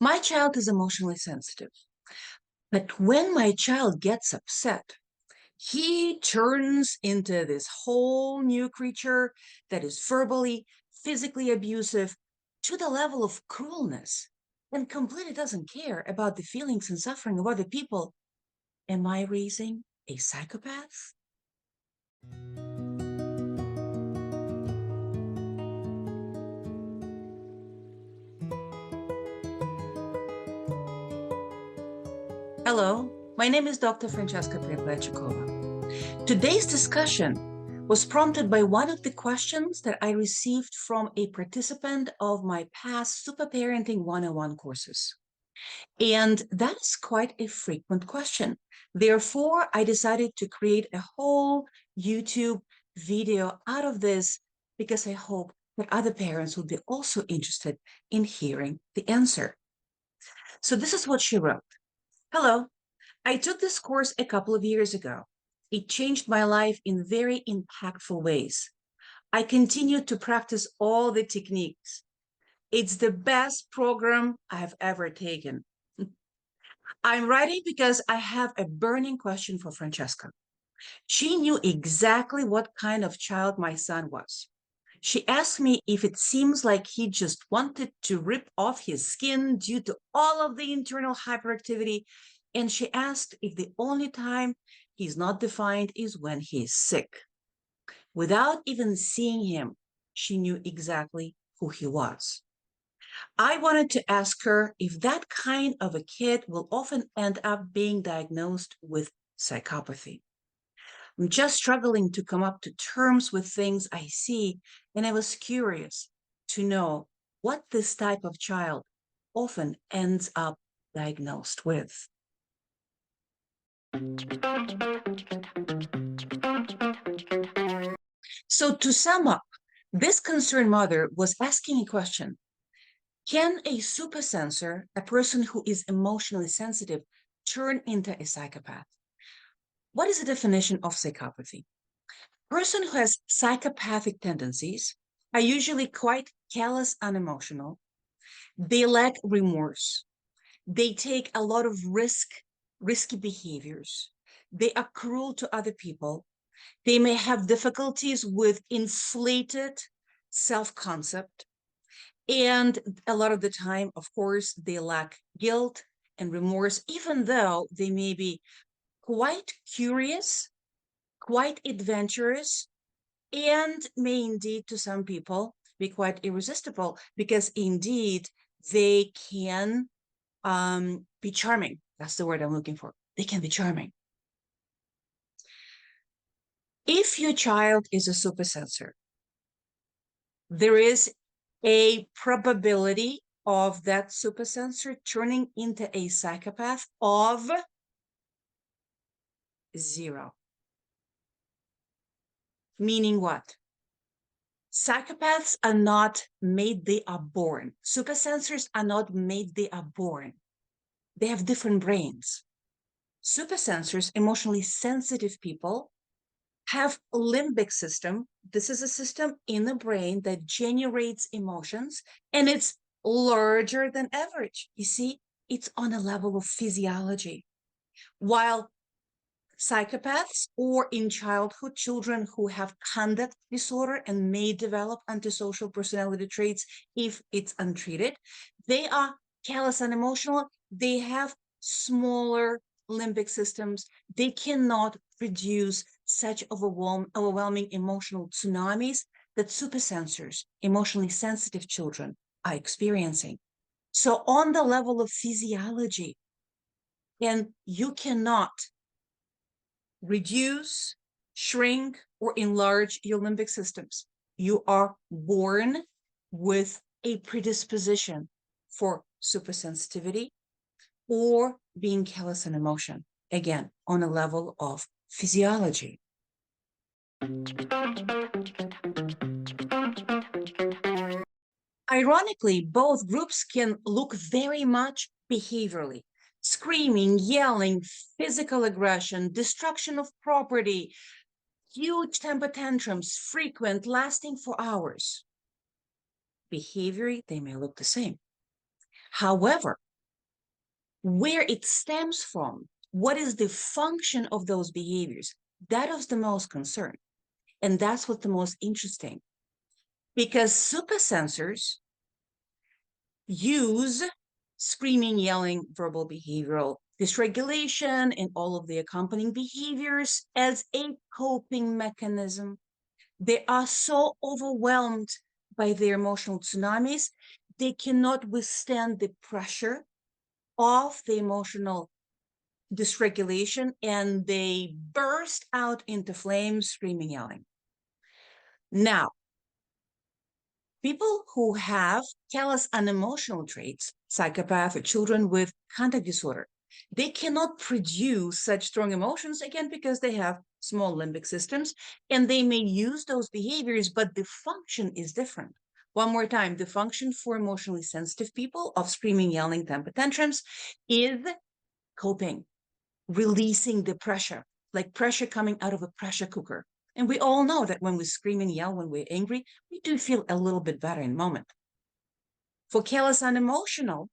My child is emotionally sensitive, but when my child gets upset, he turns into this whole new creature that is verbally, physically abusive to the level of cruelness and completely doesn't care about the feelings and suffering of other people. Am I raising a psychopath? Hello, my name is Dr. Francheska Perepletchikova. Today's discussion was prompted by one of the questions that I received from a participant of my past Super Parenting 101 courses. And that is quite a frequent question. Therefore, I decided to create a whole YouTube video out of this because I hope that other parents will be also interested in hearing the answer. So this is what she wrote. Hello, I took this course a couple of years ago. It changed my life in very impactful ways. I continue to practice all the techniques. It's the best program I've ever taken. I'm writing because I have a burning question for Francheska. She knew exactly what kind of child my son was. She asked me if it seems like he just wanted to rip off his skin due to all of the internal hyperactivity. And she asked if the only time he's not defined is when he's sick. Without even seeing him, she knew exactly who he was. I wanted to ask her if that kind of a kid will often end up being diagnosed with psychopathy. I'm just struggling to come up to terms with things I see, and I was curious to know what this type of child often ends up diagnosed with. So to sum up, this concerned mother was asking a question. Can a supersensor, a person who is emotionally sensitive, turn into a psychopath? What is the definition of psychopathy? A person who has psychopathic tendencies are usually quite callous, unemotional. They lack remorse. They take a lot of risky behaviors. They are cruel to other people. They may have difficulties with inflated self-concept. And a lot of the time, of course, they lack guilt and remorse, even though they may be quite curious, quite adventurous, and may indeed, to some people, be quite irresistible because indeed they can be charming. That's the word I'm looking for. They can be charming. If your child is a supersensor, there is a probability of that supersensor turning into a psychopath of 0. Meaning what? Psychopaths are not made, they are born. Supersensors are not made, they are born. They have different brains. Supersensors, emotionally sensitive people, have a limbic system. This is a system in the brain that generates emotions, and it's larger than average. You see, it's on a level of physiology. While psychopaths, or in childhood, children who have conduct disorder and may develop antisocial personality traits if it's untreated, they are callous and unemotional. They have smaller limbic systems. They cannot produce such overwhelming emotional tsunamis that supersensors, emotionally sensitive children, are experiencing. So on the level of physiology, and you cannot reduce, shrink, or enlarge your limbic systems. You are born with a predisposition for supersensitivity or being callous in emotion, again, on a level of physiology. Ironically, both groups can look very much behaviorally. Screaming, yelling, physical aggression, destruction of property, huge temper tantrums, frequent, lasting for hours. Behaviorally, they may look the same. However, where it stems from, what is the function of those behaviors, that is the most concern. And that's what's the most interesting, because supersensors use screaming, yelling, verbal behavioral dysregulation, and all of the accompanying behaviors as a coping mechanism. They are so overwhelmed by their emotional tsunamis, they cannot withstand the pressure of the emotional dysregulation, and they burst out into flames, screaming, yelling. Now, people who have callous unemotional traits, psychopath or children with conduct disorder, they cannot produce such strong emotions, again, because they have small limbic systems, and they may use those behaviors, but the function is different. One more time, the function for emotionally sensitive people of screaming, yelling, temper tantrums is coping, releasing the pressure, like pressure coming out of a pressure cooker. And we all know that when we scream and yell, when we're angry, we do feel a little bit better in the moment. For callous unemotional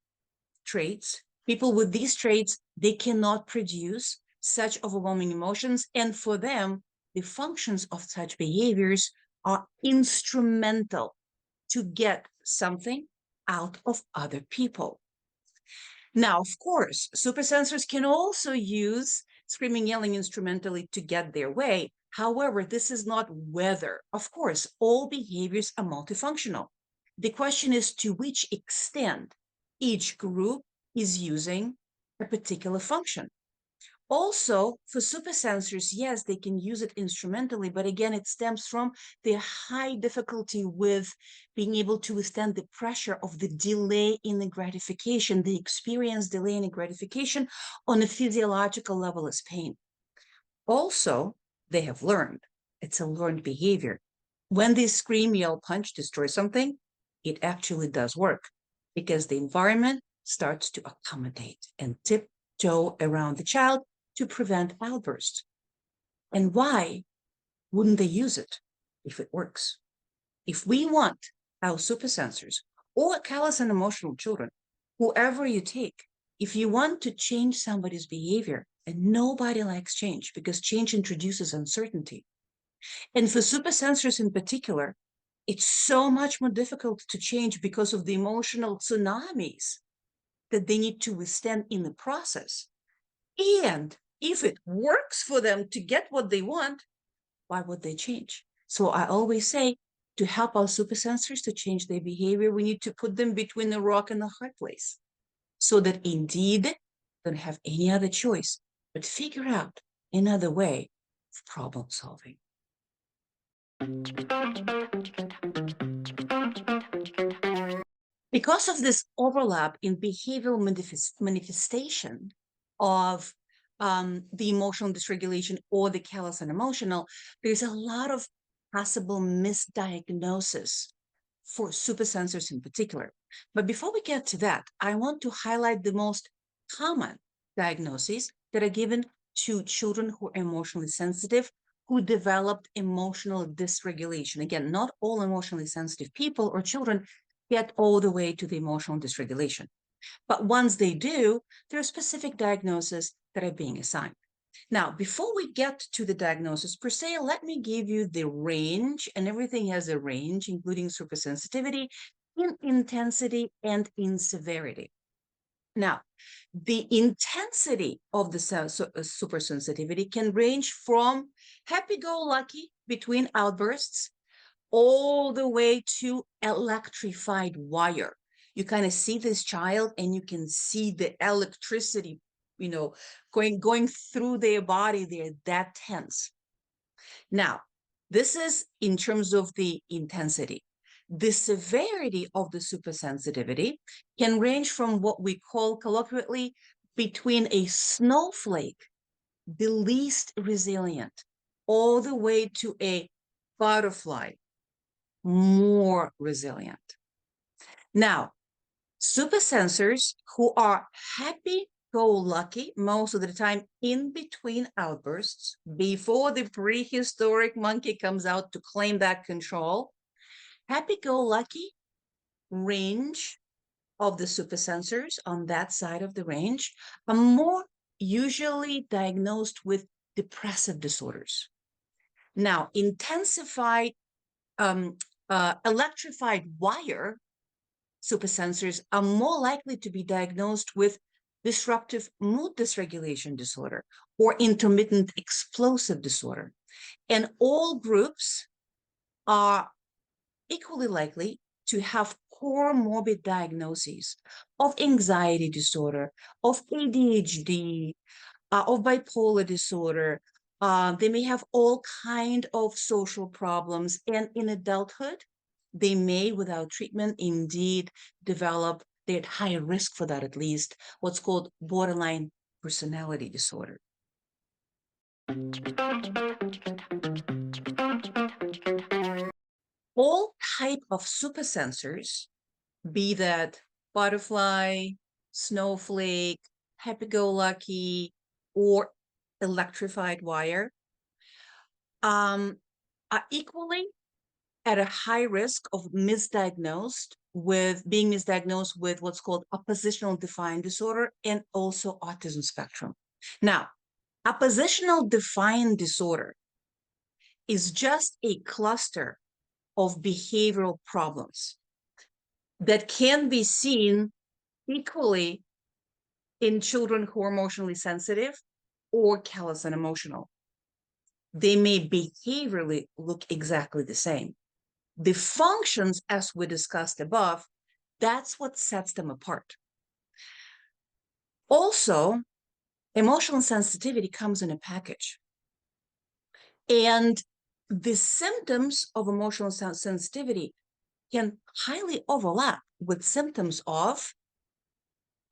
traits, people with these traits, they cannot produce such overwhelming emotions. And for them, the functions of such behaviors are instrumental to get something out of other people. Now, of course, supersensors can also use screaming, yelling instrumentally to get their way. However, this is not whether. Of course, all behaviors are multifunctional. The question is to which extent each group is using a particular function. Also, for supersensors, yes, they can use it instrumentally, but again, it stems from their high difficulty with being able to withstand the pressure of the delay in the gratification. They experience delay in the gratification on a physiological level as pain. Also, they have learned, it's a learned behavior. When they scream, yell, punch, destroy something, it actually does work because the environment starts to accommodate and tiptoe around the child to prevent outbursts. And why wouldn't they use it if it works? If we want our supersensors or callous and emotional children, whoever you take, if you want to change somebody's behavior, and nobody likes change because change introduces uncertainty. And for supersensors in particular, it's so much more difficult to change because of the emotional tsunamis that they need to withstand in the process. And if it works for them to get what they want, why would they change? So I always say, to help our supersensors to change their behavior, we need to put them between the rock and the hard place so that indeed they don't have any other choice but figure out another way of problem solving. Because of this overlap in behavioral manifestation of the emotional dysregulation or the callous and emotional, there's a lot of possible misdiagnosis for supersensors in particular. But before we get to that, I want to highlight the most common diagnoses that are given to children who are emotionally sensitive, who developed emotional dysregulation. Again, not all emotionally sensitive people or children get all the way to the emotional dysregulation. But once they do, there are specific diagnoses that are being assigned. Now, before we get to the diagnosis per se, let me give you the range, and everything has a range, including supersensitivity in intensity and in severity. Now, the intensity of the supersensitivity can range from happy-go-lucky between outbursts all the way to electrified wire. You kind of see this child and you can see the electricity, going through their body. They're that tense. Now, this is in terms of the intensity. The severity of the supersensitivity can range from what we call colloquially between a snowflake, the least resilient, all the way to a butterfly, more resilient. Now, supersensors who are happy-go-lucky most of the time in between outbursts, before the prehistoric monkey comes out to claim that control, happy-go-lucky range of the supersensors on that side of the range are more usually diagnosed with depressive disorders. Now, electrified wire supersensors are more likely to be diagnosed with disruptive mood dysregulation disorder or intermittent explosive disorder. And all groups are equally likely to have comorbid diagnoses of anxiety disorder, of ADHD, of bipolar disorder. They may have all kind of social problems, and in adulthood, they may, without treatment, indeed develop, they're at higher risk for that at least, what's called borderline personality disorder. All type of supersensors, be that butterfly, snowflake, happy-go-lucky, or electrified wire, are equally at a high risk of being misdiagnosed with what's called oppositional defiant disorder and also autism spectrum. Now, oppositional defiant disorder is just a cluster of behavioral problems that can be seen equally in children who are emotionally sensitive or callous and emotional. They may behaviorally look exactly the same. The functions, as we discussed above, that's what sets them apart. Also, emotional sensitivity comes in a package. And the symptoms of emotional sensitivity can highly overlap with symptoms of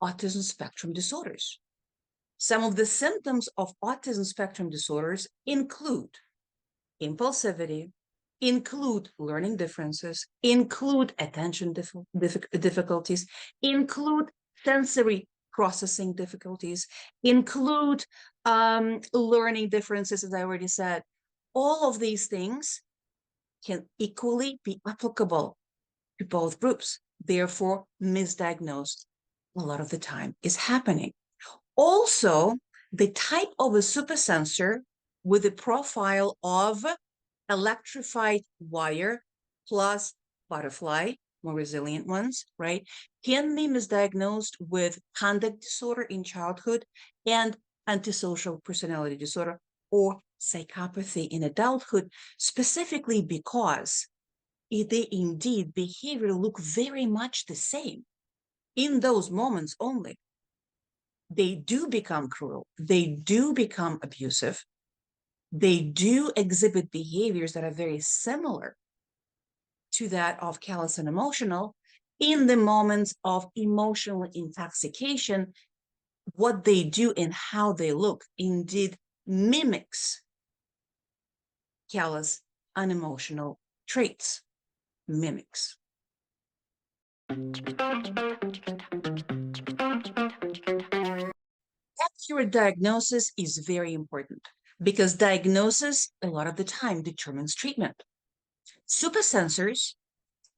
autism spectrum disorders. Some of the symptoms of autism spectrum disorders include impulsivity, include learning differences, include attention difficulties, include sensory processing difficulties, include learning differences, as I already said. All of these things can equally be applicable to both groups. Therefore, misdiagnosed a lot of the time is happening. Also, the type of a supersensor with a profile of electrified wire plus butterfly, more resilient ones, right, can be misdiagnosed with conduct disorder in childhood and antisocial personality disorder or psychopathy in adulthood, specifically because they indeed behavior look very much the same in those moments only. They do become cruel, they do become abusive, they do exhibit behaviors that are very similar to that of callous and emotional in the moments of emotional intoxication. What they do and how they look indeed mimics callous unemotional traits. Mimics. Accurate diagnosis is very important because diagnosis, a lot of the time, determines treatment. Supersensors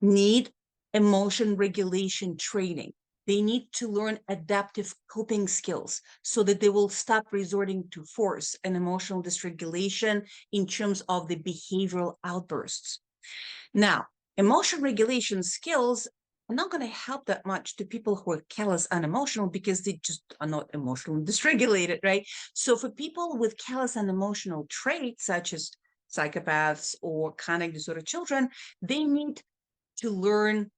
need emotion regulation training. They need to learn adaptive coping skills so that they will stop resorting to force and emotional dysregulation in terms of the behavioral outbursts. Now, emotion regulation skills are not going to help that much to people who are callous and unemotional because they just are not emotionally dysregulated, right? So for people with callous and unemotional traits, such as psychopaths or conduct disorder children, they need to learn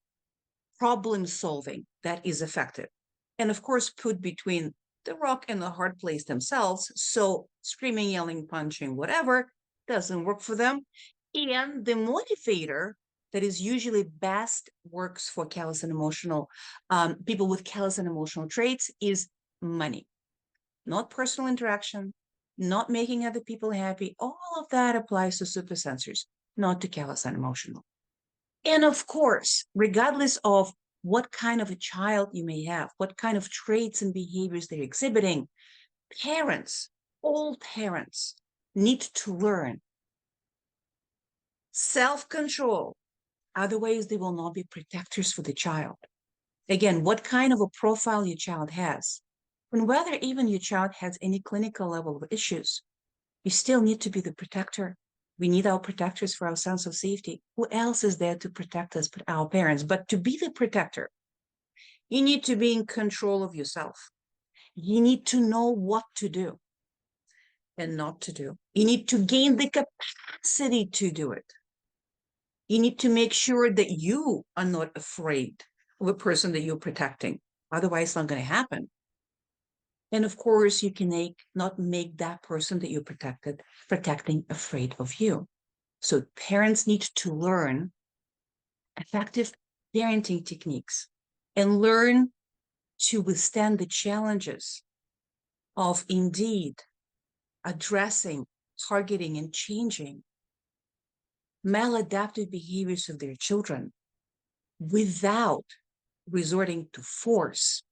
problem solving that is effective. And of course, put between the rock and the hard place themselves. So screaming, yelling, punching, whatever doesn't work for them. And the motivator that is usually best works for callous and emotional people with callous and emotional traits is money, not personal interaction, not making other people happy. All of that applies to supersensors, not to callous and emotional. And of course, regardless of what kind of a child you may have, what kind of traits and behaviors they're exhibiting, parents, all parents, need to learn self-control. Otherwise, they will not be protectors for the child. Again, what kind of a profile your child has, and whether even your child has any clinical level of issues, you still need to be the protector. We need our protectors for our sense of safety. Who else is there to protect us but our parents? But to be the protector, you need to be in control of yourself. You need to know what to do and not to do. You need to gain the capacity to do it. You need to make sure that you are not afraid of a person that you're protecting. Otherwise, it's not going to happen. And of course, you can not make that person that you're protecting afraid of you. So parents need to learn effective parenting techniques and learn to withstand the challenges of indeed addressing, targeting, and changing maladaptive behaviors of their children without resorting to force,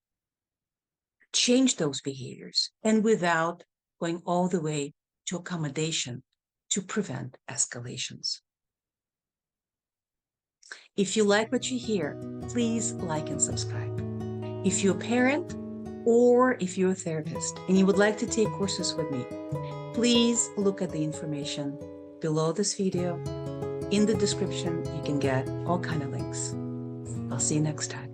change those behaviors, and without going all the way to accommodation to prevent escalations. If you like what you hear, please like and subscribe. If you're a parent or if you're a therapist and you would like to take courses with me, please look at the information below this video. In the description, you can get all kinds of links. I'll see you next time.